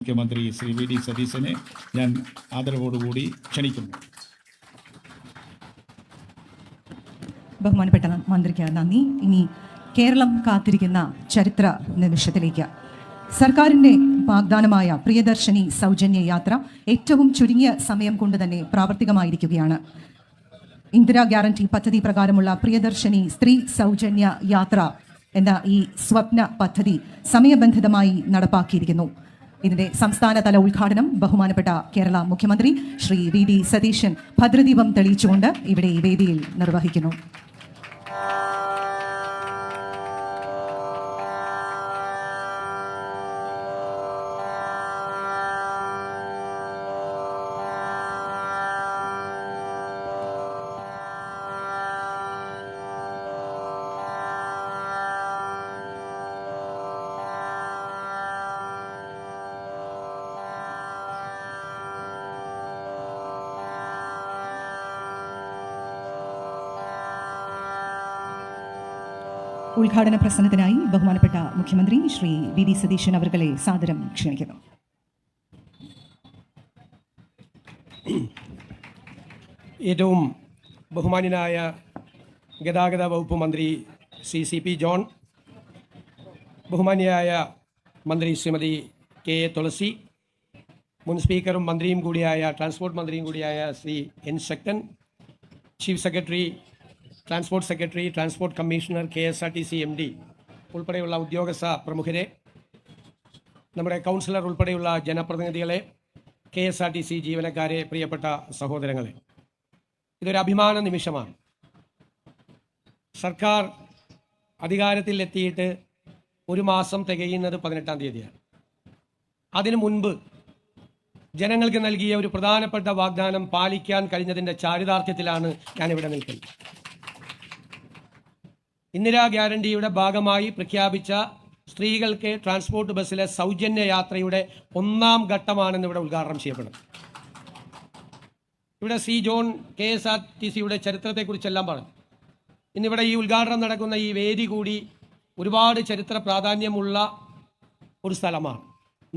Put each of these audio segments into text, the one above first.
മുഖ്യമന്ത്രി Shri V D സതീശനെ ഞാൻ ആദരവോടുകൂടി ക്ഷണിക്കുന്നു. ബഹുമാനപ്പെട്ട മന്ത്രിക്ക് നന്ദി. ഇനി കേരളം കാത്തിരിക്കുന്ന ചരിത്ര നിമിഷത്തിലേക്ക്. സർക്കാരിൻ്റെ വാഗ്ദാനമായ പ്രിയദർശിനി സൗജന്യ യാത്ര ഏറ്റവും ചുരുങ്ങിയ സമയം കൊണ്ട് തന്നെ പ്രാവർത്തികമായിരിക്കുകയാണ്. ഇന്ദിരാ ഗ്യാരണ്ടി പദ്ധതി പ്രകാരമുള്ള പ്രിയദർശിനി സ്ത്രീ സൗജന്യ യാത്ര എന്ന ഈ സ്വപ്ന പദ്ധതി സമയബന്ധിതമായി നടപ്പാക്കിയിരിക്കുന്നു. ഇതിന്റെ സംസ്ഥാനതല ഉദ്ഘാടനം ബഹുമാനപ്പെട്ട കേരള മുഖ്യമന്ത്രി ശ്രീ വി ഡി സതീശൻ ഭദ്രദീപം തെളിയിച്ചുകൊണ്ട് ഇവിടെ ഈ വേദിയിൽ നിർവഹിക്കുന്നു. ഉദ്ഘാടന പ്രസംഗത്തിനായി ബഹുമാനപ്പെട്ട മുഖ്യമന്ത്രി ശ്രീ വി ഡി സതീശൻ അവർകളെ സാദരം ക്ഷണിക്കുന്നു. ഏറ്റവും ബഹുമാന്യനായ ഗതാഗത വകുപ്പ് മന്ത്രി സി പി ജോൺ, ബഹുമാന്യയായ മന്ത്രി ശ്രീമതി കെ എ തുളസി, മുൻ സ്പീക്കറും മന്ത്രിയും കൂടിയായ ട്രാൻസ്പോർട്ട് മന്ത്രിയും കൂടിയായ Shri N Sakthan, chief secretary, transport secretary, transport commissioner, KSRTC MD ഉൾപ്പെടെയുള്ള ഉദ്യോഗസ്ഥ പ്രമുഖരെ, നമ്മുടെ കൗൺസിലർ ഉൾപ്പെടെയുള്ള ജനപ്രതിനിധികളെ, KSRTC ജീവനക്കാരെ, പ്രിയപ്പെട്ട സഹോദരങ്ങളെ, ഇതൊരു അഭിമാന നിമിഷമാണ്. സർക്കാർ അധികാരത്തിൽ എത്തിയിട്ട് ഒരു മാസം തികയുന്നത് 18-ാം തീയതിയാണ്. അതിനു മുൻപ് ജനങ്ങൾക്ക് നൽകിയ ഒരു പ്രധാനപ്പെട്ട വാഗ്ദാനം പാലിക്കാൻ കഴിഞ്ഞതിൻ്റെ ചാരിതാർത്ഥ്യത്തിലാണ് ഞാനിവിടെ നിൽക്കുന്നത്. ഇന്ദിരാ ഗ്യാരണ്ടിയുടെ ഭാഗമായി പ്രഖ്യാപിച്ച സ്ത്രീകൾക്ക് ട്രാൻസ്പോർട്ട് ബസ്സിലെ സൗജന്യ യാത്രയുടെ 1-ാം ഘട്ടമാണെന്ന് ഇവിടെ ഉദ്ഘാടനം ചെയ്യപ്പെടുന്നത്. ഇവിടെ സി ജോൺ KSRTCയുടെ ചരിത്രത്തെക്കുറിച്ചെല്ലാം പറഞ്ഞു. ഇന്നിവിടെ ഈ ഉദ്ഘാടനം നടക്കുന്ന ഈ വേദി കൂടി ഒരുപാട് ചരിത്ര പ്രാധാന്യമുള്ള ഒരു സ്ഥലമാണ്.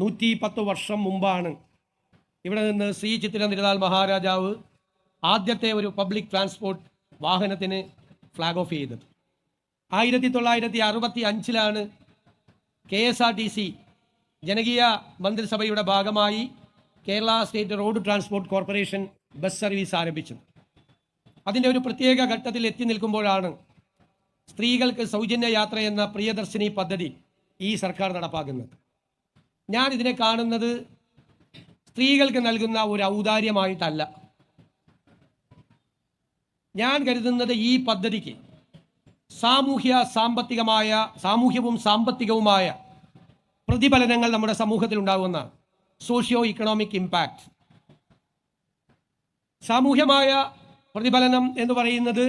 110 വർഷം മുമ്പാണ് ഇവിടെ നിന്ന് ശ്രീ ചിത്തിര തിരുനാൾ മഹാരാജാവ് ആദ്യത്തെ ഒരു പബ്ലിക് ട്രാൻസ്പോർട്ട് വാഹനത്തിന് ഫ്ലാഗ് ഓഫ് ചെയ്തത്. 1965-ലാണ് KSRTC ജനകീയ മന്ത്രിസഭയുടെ ഭാഗമായി Kerala state road transport corporation bus service ആരംഭിച്ചത്. അതിൻ്റെ ഒരു പ്രത്യേക ഘട്ടത്തിൽ എത്തി നിൽക്കുമ്പോഴാണ് സ്ത്രീകൾക്ക് സൗജന്യ യാത്ര എന്ന പ്രിയദർശിനി പദ്ധതി ഈ സർക്കാർ നടപ്പാക്കുന്നത്. ഞാൻ ഇതിനെ കാണുന്നത് സ്ത്രീകൾക്ക് നൽകുന്ന ഒരു ഔദാര്യമായിട്ടല്ല. ഞാൻ കരുതുന്നത് ഈ പദ്ധതിക്ക് സാമൂഹ്യവും സാമ്പത്തികവുമായ പ്രതിഫലനങ്ങൾ നമ്മുടെ സമൂഹത്തിൽ ഉണ്ടാകുന്നതാണ്. Socio economic impact. സാമൂഹ്യമായ പ്രതിഫലനം എന്ന് പറയുന്നത്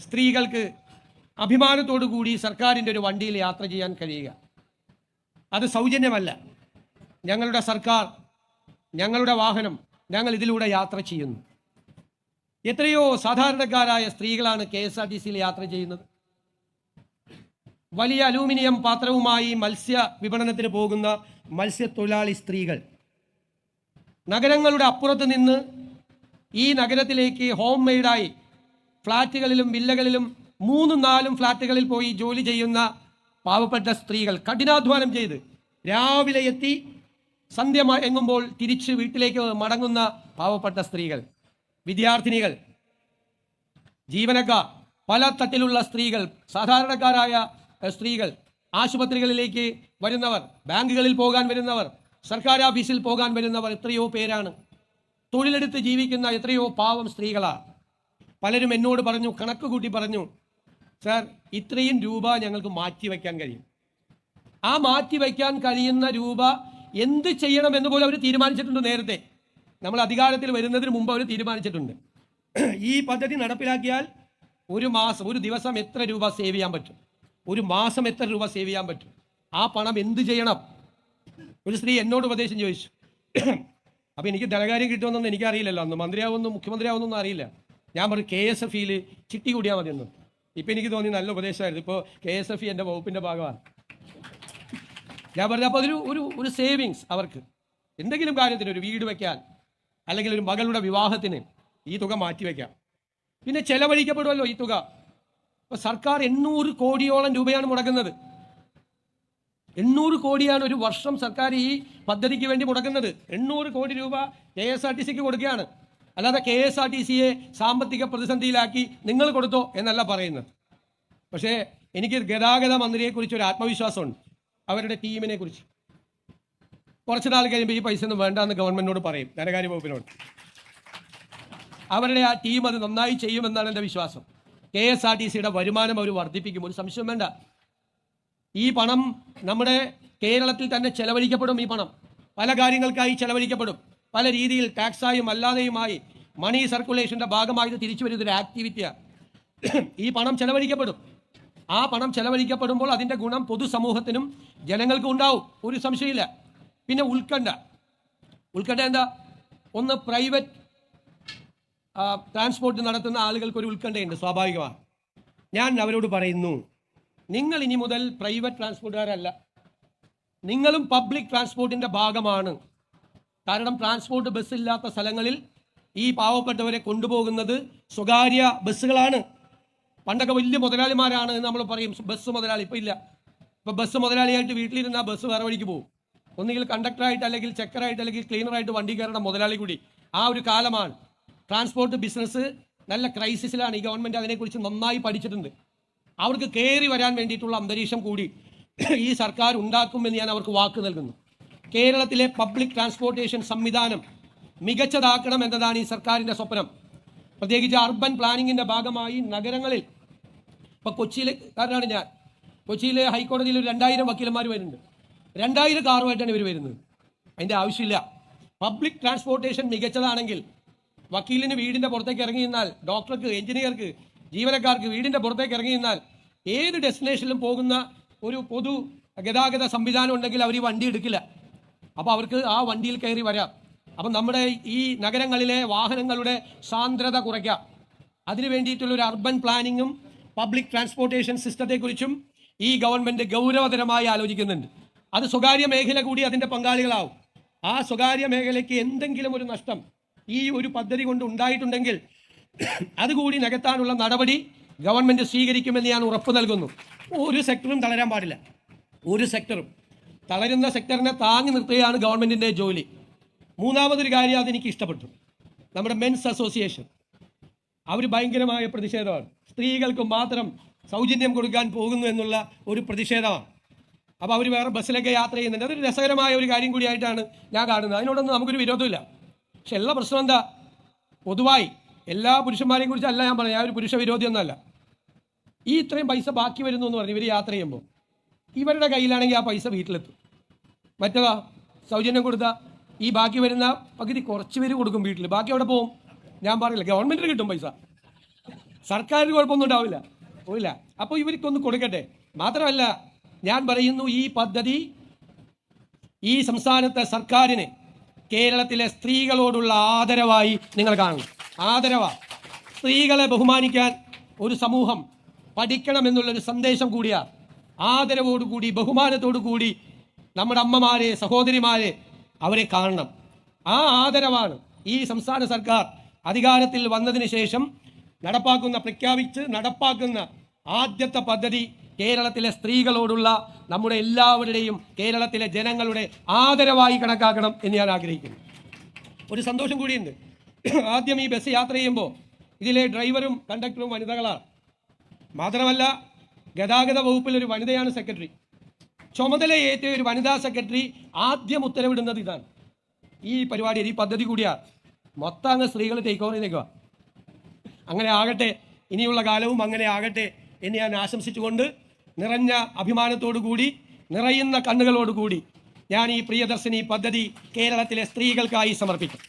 സ്ത്രീകൾക്ക് അഭിമാനത്തോടു കൂടി സർക്കാരിൻ്റെ ഒരു വണ്ടിയിൽ യാത്ര ചെയ്യാൻ കഴിയുക. അത് സൗജന്യമല്ല. ഞങ്ങളുടെ സർക്കാർ, ഞങ്ങളുടെ വാഹനം, ഞങ്ങൾ ഇതിലൂടെ യാത്ര ചെയ്യുന്നു. എത്രയോ സാധാരണക്കാരായ സ്ത്രീകളാണ് KSRTCയിൽ യാത്ര ചെയ്യുന്നത്. വലിയ അലൂമിനിയം പാത്രവുമായി മത്സ്യ വിപണനത്തിന് പോകുന്ന മത്സ്യത്തൊഴിലാളി സ്ത്രീകൾ നഗരങ്ങളുടെ അപ്പുറത്ത് നിന്ന് ഈ നഗരത്തിലേക്ക് ഹോം മെയ്ഡായി ഫ്ലാറ്റുകളിലും വില്ലകളിലും 3-4 ഫ്ലാറ്റുകളിൽ പോയി ജോലി ചെയ്യുന്ന പാവപ്പെട്ട സ്ത്രീകൾ, കഠിനാധ്വാനം ചെയ്ത് രാവിലെ എത്തി സന്ധ്യ എങ്ങുമ്പോൾ തിരിച്ച് വീട്ടിലേക്ക് മടങ്ങുന്ന പാവപ്പെട്ട സ്ത്രീകൾ, വിദ്യാർത്ഥിനികൾ, ജീവനക്കാർ, പല തട്ടിലുള്ള സ്ത്രീകൾ, സാധാരണക്കാരായ സ്ത്രീകൾ, ആശുപത്രികളിലേക്ക് വരുന്നവർ, ബാങ്കുകളിൽ പോകാൻ വരുന്നവർ, സർക്കാർ ഓഫീസിൽ പോകാൻ വരുന്നവർ, എത്രയോ പേരാണ്. തൊഴിലെടുത്ത് ജീവിക്കുന്ന എത്രയോ പാവം സ്ത്രീകളാണ്. പലരും എന്നോട് പറഞ്ഞു, കണക്ക് കൂട്ടി പറഞ്ഞു, സാർ ഇത്രയും രൂപ ഞങ്ങൾക്ക് മാറ്റിവെക്കാൻ കഴിയും. ആ മാറ്റിവെക്കാൻ കഴിയുന്ന രൂപ എന്ത് ചെയ്യണമെന്ന് പോലും അവർ തീരുമാനിച്ചിട്ടുണ്ട്. നേരത്തെ നമ്മൾ അധികാരത്തിൽ വരുന്നതിന് മുമ്പ് അവർ തീരുമാനിച്ചിട്ടുണ്ട്. ഈ പദ്ധതി നടപ്പിലാക്കിയാൽ ഒരു ദിവസം എത്ര രൂപ സേവ് ചെയ്യാൻ പറ്റും, ഒരു മാസം എത്ര രൂപ സേവ് ചെയ്യാൻ പറ്റും, ആ പണം എന്ത് ചെയ്യണം. ഒരു സ്ത്രീ എന്നോട് ഉപദേശം ചോദിച്ചു. അപ്പോൾ എനിക്ക് ധനകാര്യം കിട്ടുമെന്നൊന്നും എനിക്കറിയില്ലല്ലോ, അന്ന് മന്ത്രിയാവുമെന്നും മുഖ്യമന്ത്രിയാവുമെന്നൊന്നും അറിയില്ല. ഞാൻ പറഞ്ഞു KSFEയിൽ ചിട്ടി കൂടിയാൽ മതിയെന്ന്. ഇപ്പം എനിക്ക് തോന്നി നല്ല ഉപദേശമായിരുന്നു. ഇപ്പോൾ KSFE എൻ്റെ വകുപ്പിൻ്റെ ഭാഗമാണ്. ഞാൻ പറഞ്ഞ അപ്പോൾ ഒരു സേവിങ്സ് അവർക്ക് എന്തെങ്കിലും കാര്യത്തിന്, ഒരു വീട് വയ്ക്കാൻ അല്ലെങ്കിൽ ഒരു മകളുടെ വിവാഹത്തിന് ഈ തുക മാറ്റിവെക്കാം. പിന്നെ ചെലവഴിക്കപ്പെടുമല്ലോ ഈ തുക. അപ്പോൾ സർക്കാർ 800 കോടിയോളം രൂപയാണ് മുടക്കുന്നത്. 800 കോടിയാണ് ഒരു വർഷം സർക്കാർ ഈ പദ്ധതിക്ക് വേണ്ടി മുടക്കുന്നത്. 800 കോടി രൂപ KSRTCക്ക് കൊടുക്കുകയാണ്. അല്ലാതെ KSRTCയെ സാമ്പത്തിക പ്രതിസന്ധിയിലാക്കി നിങ്ങൾ കൊടുത്തോ എന്നല്ല പറയുന്നത്. പക്ഷേ എനിക്ക് ഗതാഗത മന്ത്രിയെക്കുറിച്ച് ഒരു ആത്മവിശ്വാസമുണ്ട്, അവരുടെ ടീമിനെ കുറിച്ച്. കുറച്ച് നാൾ കഴിയുമ്പോൾ ഈ പൈസ ഒന്നും വേണ്ടെന്ന് ഗവൺമെന്റിനോട് പറയും, ധനകാര്യ വകുപ്പിനോട്. അവരുടെ ആ ടീം അത് നന്നായി ചെയ്യുമെന്നാണ് എൻ്റെ വിശ്വാസം. KSRTCയുടെ വരുമാനം അവർ വർദ്ധിപ്പിക്കും, ഒരു സംശയം വേണ്ട. ഈ പണം നമ്മുടെ കേരളത്തിൽ തന്നെ ചെലവഴിക്കപ്പെടും. ഈ പണം പല കാര്യങ്ങൾക്കായി ചെലവഴിക്കപ്പെടും, പല രീതിയിൽ ടാക്സായും അല്ലാതെയുമായി മണി സർക്കുലേഷൻ്റെ ഭാഗമായിട്ട് തിരിച്ചു വരുന്നൊരു ആക്ടിവിറ്റിയാണ്. ഈ പണം ചെലവഴിക്കപ്പെടും. ആ പണം ചെലവഴിക്കപ്പെടുമ്പോൾ അതിൻ്റെ ഗുണം പൊതുസമൂഹത്തിനും ജനങ്ങൾക്കും ഉണ്ടാവും, ഒരു സംശയമില്ല. പിന്നെ ഉത്കണ്ഠ എന്താ? ഒന്ന്, പ്രൈവറ്റ് ട്രാൻസ്പോർട്ട് നടത്തുന്ന ആളുകൾക്കൊരു ഉത്കണ്ഠയുണ്ട്, സ്വാഭാവികമാണ്. ഞാൻ അവരോട് പറയുന്നു, നിങ്ങൾ ഇനി മുതൽ പ്രൈവറ്റ് ട്രാൻസ്പോർട്ടുകാരല്ല, നിങ്ങളും പബ്ലിക് ട്രാൻസ്പോർട്ടിൻ്റെ ഭാഗമാണ്. കാരണം ട്രാൻസ്പോർട്ട് ബസ്സില്ലാത്ത സ്ഥലങ്ങളിൽ ഈ പാവപ്പെട്ടവരെ കൊണ്ടുപോകുന്നത് സ്വകാര്യ ബസ്സുകളാണ്. പണ്ടൊക്കെ വലിയ മുതലാളിമാരാണ് എന്ന് നമ്മൾ പറയും, ബസ് മുതലാളി. ഇപ്പോൾ ഇല്ല. ഇപ്പോൾ ബസ് മുതലാളിയായിട്ട് വീട്ടിലിരുന്ന ബസ് വേറെ വഴിക്ക് പോകും. ഒന്നുകിൽ കണ്ടക്ടറായിട്ട്, അല്ലെങ്കിൽ ചെക്കറായിട്ട്, അല്ലെങ്കിൽ ക്ലീനറായിട്ട് വണ്ടി കയറുന്ന മുതലാളി കൂടി. ആ ഒരു കാലമാണ്. ട്രാൻസ്പോർട്ട് ബിസിനസ് നല്ല ക്രൈസിസിലാണ്. ഈ ഗവൺമെൻറ് അതിനെക്കുറിച്ച് നന്നായി പഠിച്ചിട്ടുണ്ട്. അവർക്ക് കയറി വരാൻ വേണ്ടിയിട്ടുള്ള അന്തരീക്ഷം കൂടി ഈ സർക്കാർ ഉണ്ടാക്കുമെന്ന് ഞാൻ അവർക്ക് വാക്ക് നൽകുന്നു. കേരളത്തിലെ പബ്ലിക് ട്രാൻസ്പോർട്ടേഷൻ സംവിധാനം മികച്ചതാക്കണം എന്നതാണ് ഈ സർക്കാരിൻ്റെ സ്വപ്നം. പ്രത്യേകിച്ച് അർബൻ പ്ലാനിങ്ങിൻ്റെ ഭാഗമായി നഗരങ്ങളിൽ, ഇപ്പോൾ കൊച്ചിയിലെക്കാരനാണ് ഞാൻ. കൊച്ചിയിലെ ഹൈക്കോടതിയിൽ ഒരു 2000 വക്കീലന്മാർ വരുന്നുണ്ട്. 2000 കാറുമായിട്ടാണ് ഇവർ വരുന്നത്. അതിൻ്റെ ആവശ്യമില്ല. പബ്ലിക് ട്രാൻസ്പോർട്ടേഷൻ മികച്ചതാണെങ്കിൽ വക്കീലിന് വീടിൻ്റെ പുറത്തേക്ക് ഇറങ്ങി നിന്നാൽ, ഡോക്ടർക്ക്, എഞ്ചിനീയർക്ക്, ജീവനക്കാർക്ക് വീടിൻ്റെ പുറത്തേക്ക് ഇറങ്ങി നിന്നാൽ ഏത് ഡെസ്റ്റിനേഷനിലും പോകുന്ന ഒരു പൊതു ഗതാഗത സംവിധാനം ഉണ്ടെങ്കിൽ അവർ ഈ വണ്ടി എടുക്കില്ല. അപ്പോൾ അവർക്ക് ആ വണ്ടിയിൽ കയറി വരാം. അപ്പം നമ്മുടെ ഈ നഗരങ്ങളിലെ വാഹനങ്ങളുടെ സാന്ദ്രത കുറയ്ക്കാം. അതിനു വേണ്ടിയിട്ടുള്ളൊരു അർബൻ പ്ലാനിങ്ങും പബ്ലിക് ട്രാൻസ്പോർട്ടേഷൻ സിസ്റ്റത്തെക്കുറിച്ചും ഈ ഗവൺമെൻറ് ഗൗരവതരമായി ആലോചിക്കുന്നുണ്ട്. അത് സ്വകാര്യ മേഖല കൂടി അതിൻ്റെ പങ്കാളികളാവും. ആ സ്വകാര്യ മേഖലയ്ക്ക് എന്തെങ്കിലും ഒരു നഷ്ടം ഈ ഒരു പദ്ധതി കൊണ്ട് ഉണ്ടായിട്ടുണ്ടെങ്കിൽ അതുകൂടി നികത്താനുള്ള നടപടി ഗവൺമെൻറ് സ്വീകരിക്കുമെന്ന് ഞാൻ ഉറപ്പ് നൽകുന്നു. ഒരു സെക്ടറും തളരാൻ പാടില്ല. ഒരു സെക്ടറും തളരുന്ന സെക്ടറിനെ താങ്ങി നിർത്തുകയാണ് ഗവൺമെൻറ്റിൻ്റെ ജോലി. മൂന്നാമതൊരു കാര്യം, അതെനിക്ക് ഇഷ്ടപ്പെട്ടു. നമ്മുടെ മെൻസ് അസോസിയേഷൻ അവർ ഭയങ്കരമായ പ്രതിഷേധമാണ്. സ്ത്രീകൾക്ക് മാത്രം സൗജന്യം കൊടുക്കാൻ പോകുന്നു എന്നുള്ള ഒരു പ്രതിഷേധമാണ്. അപ്പോൾ അവർ വേറെ ബസ്സിലൊക്കെ യാത്ര ചെയ്യുന്നുണ്ട്. അതൊരു രസകരമായ ഒരു കാര്യം കൂടിയായിട്ടാണ് ഞാൻ കാണുന്നത്. അതിനോടൊന്നും നമുക്കൊരു വിരോധമില്ല. പക്ഷെ എല്ലാ പ്രശ്നം എന്താ? പൊതുവായി എല്ലാ പുരുഷന്മാരെയും കുറിച്ചല്ല ഞാൻ പറയാം, ഞാൻ ഒരു പുരുഷ വിരോധിയൊന്നുമല്ല. ഈ ഇത്രയും പൈസ ബാക്കി വരുന്നു എന്ന് പറഞ്ഞു ഇവർ യാത്ര ചെയ്യുമ്പോൾ ഇവരുടെ കയ്യിലാണെങ്കിൽ ആ പൈസ വീട്ടിലെത്തും. മറ്റേതാ സൗജന്യം കൊടുത്താൽ ഈ ബാക്കി വരുന്ന പകുതി കുറച്ച് പേര് കൊടുക്കും വീട്ടിൽ, ബാക്കി അവിടെ പോവും. ഞാൻ പറയില്ല, ഗവൺമെൻറ്റിന് കിട്ടും പൈസ, സർക്കാരിന് കുഴപ്പമൊന്നും ഉണ്ടാവില്ല, പോയില്ല. അപ്പോൾ ഇവർക്കൊന്ന് കൊടുക്കട്ടെ. മാത്രമല്ല ഞാൻ പറയുന്നു, ഈ പദ്ധതി ഈ സംസ്ഥാനത്തെ സർക്കാരിന് കേരളത്തിലെ സ്ത്രീകളോടുള്ള ആദരവായി നിങ്ങൾ കാണണം. ആദരവാ. സ്ത്രീകളെ ബഹുമാനിക്കാൻ ഒരു സമൂഹം പഠിക്കണമെന്നുള്ളൊരു സന്ദേശം കൂടിയാണ്. ആദരവോടുകൂടി, ബഹുമാനത്തോടു കൂടി നമ്മുടെ അമ്മമാരെ, സഹോദരിമാരെ അവരെ കാണണം. ആ ആദരവാണ് ഈ സംസ്ഥാന സർക്കാർ അധികാരത്തിൽ വന്നതിന് ശേഷം പ്രഖ്യാപിച്ച് നടപ്പാക്കുന്ന ആദ്യത്തെ പദ്ധതി. കേരളത്തിലെ സ്ത്രീകളോടുള്ള നമ്മുടെ എല്ലാവരുടെയും, കേരളത്തിലെ ജനങ്ങളുടെ ആദരവായി കണക്കാക്കണം എന്ന് ഞാൻ ആഗ്രഹിക്കുന്നു. ഒരു സന്തോഷം കൂടിയുണ്ട്. ആദ്യം ഈ ബസ് യാത്ര ചെയ്യുമ്പോൾ ഇതിലെ ഡ്രൈവറും കണ്ടക്ടറും വനിതകളാണ്. മാത്രമല്ല ഗതാഗത വകുപ്പിൽ ഒരു വനിതയാണ് സെക്രട്ടറി. ചുമതലയേറ്റ ഒരു വനിതാ സെക്രട്ടറി ആദ്യം ഉത്തരവിടുന്നത് ഇതാണ്. ഈ പരിപാടി, ഈ പദ്ധതി കൂടിയാണ്. മൊത്തം അങ്ങ് സ്ത്രീകൾ ടേക്ക് ഓവർ ചെയ്തേക്കുക. അങ്ങനെ ആകട്ടെ, ഇനിയുള്ള കാലവും അങ്ങനെ ആകട്ടെ എന്ന് ഞാൻ ആശംസിച്ചുകൊണ്ട് നിറഞ്ഞ അഭിമാനത്തോടു കൂടി, നിറയുന്ന കണ്ണുകളോടുകൂടി ഞാൻ ഈ പ്രിയദർശിനി പദ്ധതി കേരളത്തിലെ സ്ത്രീകൾക്കായി സമർപ്പിക്കും.